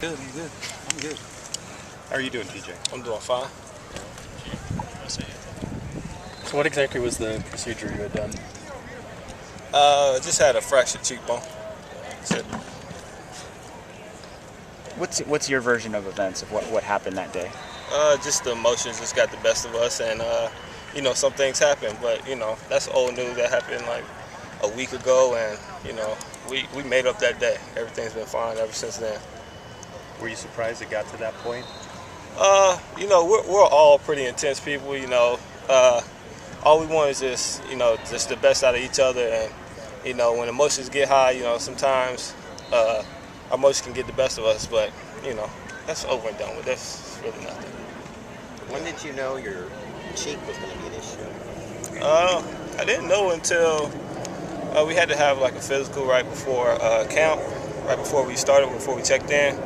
Good, I'm good. I'm good. How are you doing, TJ? I'm doing fine. So what exactly was the procedure you had done? Just had a fractured cheekbone. That's it. What's your version of events of what happened that day? Just the emotions just got the best of us, and some things happen, but that's old news that happened like a week ago, and we made up that day. Everything's been fine ever since then. Were you surprised it got to that point? We're all pretty intense people. All we want is just the best out of each other, and when emotions get high, sometimes our emotions can get the best of us, but that's over and done with. That's really nothing. When did you know your cheek was going to be an issue? I didn't know until we had to have like a physical right before camp, right before we started, before we checked in,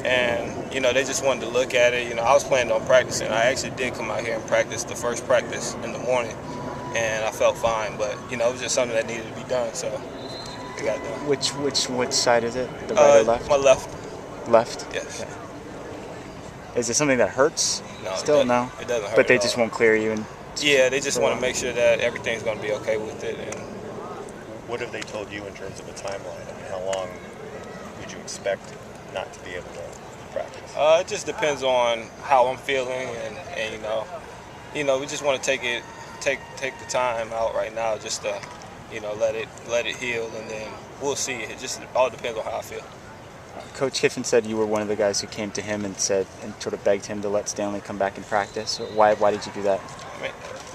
and they just wanted to look at it. I was planning on practicing. I actually did come out here and practice the first practice in the morning, and I felt fine, but it was just something that needed to be done, so we got it done. Which side is it? The right or left? My left. Left? Yes. Okay. Is it something that hurts? No. Still no? It doesn't hurt. But they at just all. won't clear you? Yeah, they just want to make sure that everything's going to be okay with it. And What have they told you in terms of a timeline? I mean, how long would you expect not to be able to practice? It just depends on how I'm feeling, and we just want to take the time out right now, just to let it heal, and then we'll see. It just all depends on how I feel. Coach Kiffin said you were one of the guys who came to him and sort of begged him to let Stanley come back and practice. Why did you do that? I mean,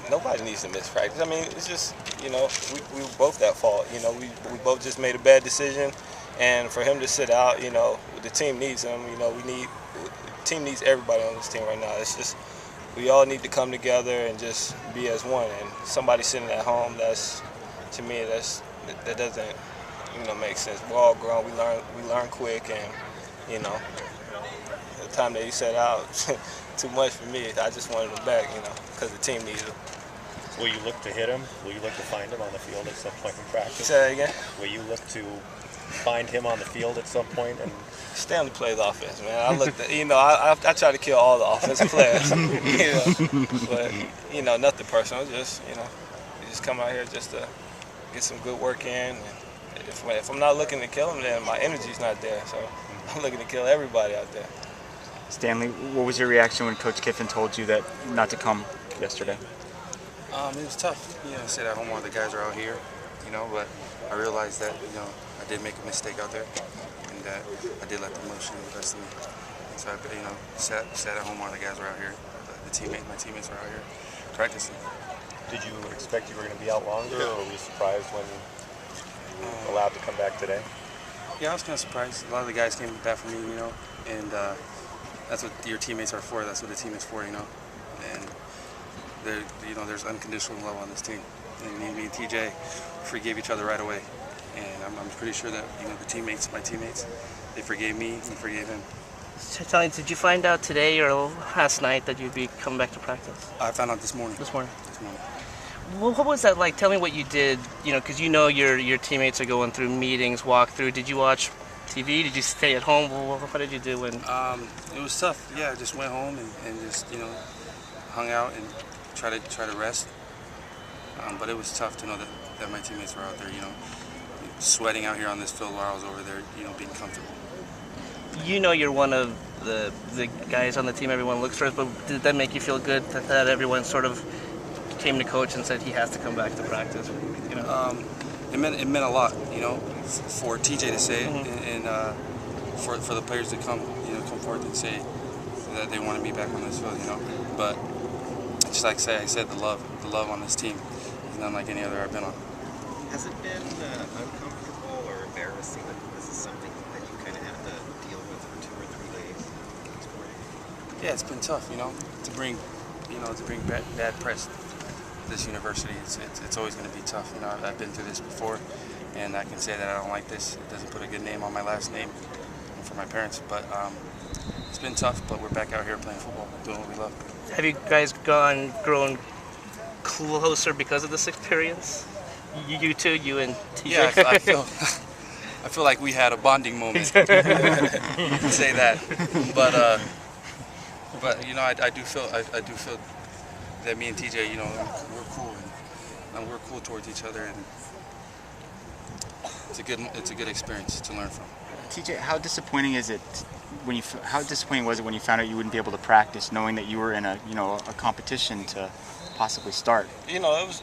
nobody needs to miss practice. I mean, it's just we were both at fault. We both just made a bad decision, and for him to sit out, the team needs him. The team needs everybody on this team right now. It's just we all need to come together and just be as one. And somebody sitting at home, to me that doesn't make sense. We're all grown. We learn quick, and the time that he set out, too much for me. I just wanted him back, because the team needs him. Will you look to hit him? Will you look to find him on the field at some point in practice? Say that again? Will you look to find him on the field at some point? And Stanley plays offense, man. I looked at, I try to kill all the offensive players, but nothing personal. Just you just come out here just to get some good work in. And if I'm not looking to kill him, then my energy's not there. So I'm looking to kill everybody out there. Stanley, what was your reaction when Coach Kiffin told you that not to come yesterday? It was tough. I said at home while the guys are out here, but I realized that, I did make a mistake out there, and that I did let the emotion get the best of me. So I, sat at home while the guys were out here. My teammates were out here practicing. did you expect you were going to be out longer, or were you surprised when you were allowed to come back today? Yeah, I was kind of surprised. A lot of the guys came back for me, and that's what your teammates are for. That's what the team is for, And there's unconditional love on this team. And me and TJ forgave each other right away, and I'm pretty sure that my teammates, they forgave me and forgave him. So tell me, did you find out today or last night that you'd be coming back to practice? I found out this morning. This morning. This morning. Well, what was that like? Tell me what you did. Because your teammates are going through meetings, walkthrough. Did you watch TV? Did you stay at home? What did you do when? It was tough. Yeah, I just went home and just hung out and try to rest. But it was tough to know that my teammates were out there, sweating out here on this field while I was over there, being comfortable. You're one of the guys on the team everyone looks for, but did that make you feel good that everyone sort of came to coach and said he has to come back to practice? It meant a lot, for TJ to say it, and for the players to come forth and say that they wanted me back on this field, But just like I said, the love on this team is not like any other I've been on. Has it been uncomfortable or embarrassing that this is something that you kind of have to deal with for 2 or 3 days? Yeah, it's been tough, to bring bad press to this university. It's always going to be tough. I've been through this before, and I can say that I don't like this. It doesn't put a good name on my last name for my parents, but it's been tough. But we're back out here playing football, doing what we love. Have you guys grown closer because of this experience? You two, you and TJ? Yeah, I feel I feel like we had a bonding moment. You can say that, but you know, I do feel that me and TJ, you know, we're cool and we're cool towards each other, and it's a good experience to learn from. TJ, how disappointing is it how disappointing was it when you found out you wouldn't be able to practice, knowing that you were in a competition to possibly start? You know, it was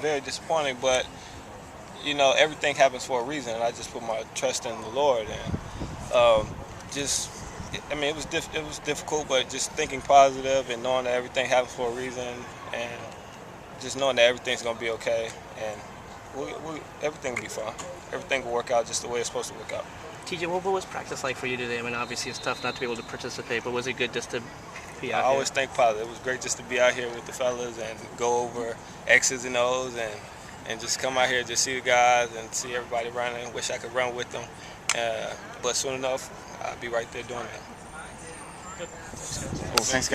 very disappointing, but you know, everything happens for a reason, and I just put my trust in the Lord, and it was difficult, but just thinking positive and knowing that everything happens for a reason, and just knowing that everything's gonna be okay, and everything will be fine. Everything will work out just the way it's supposed to work out. TJ, what was practice like for you today? I mean, obviously it's tough not to be able to participate, but was it good just to be out I always think positive. It was great just to be out here with the fellas and go over X's and O's and just come out here, just see the guys and see everybody running. Wish I could run with them, but soon enough, I'll be right there doing that. Cool. Thanks, guys.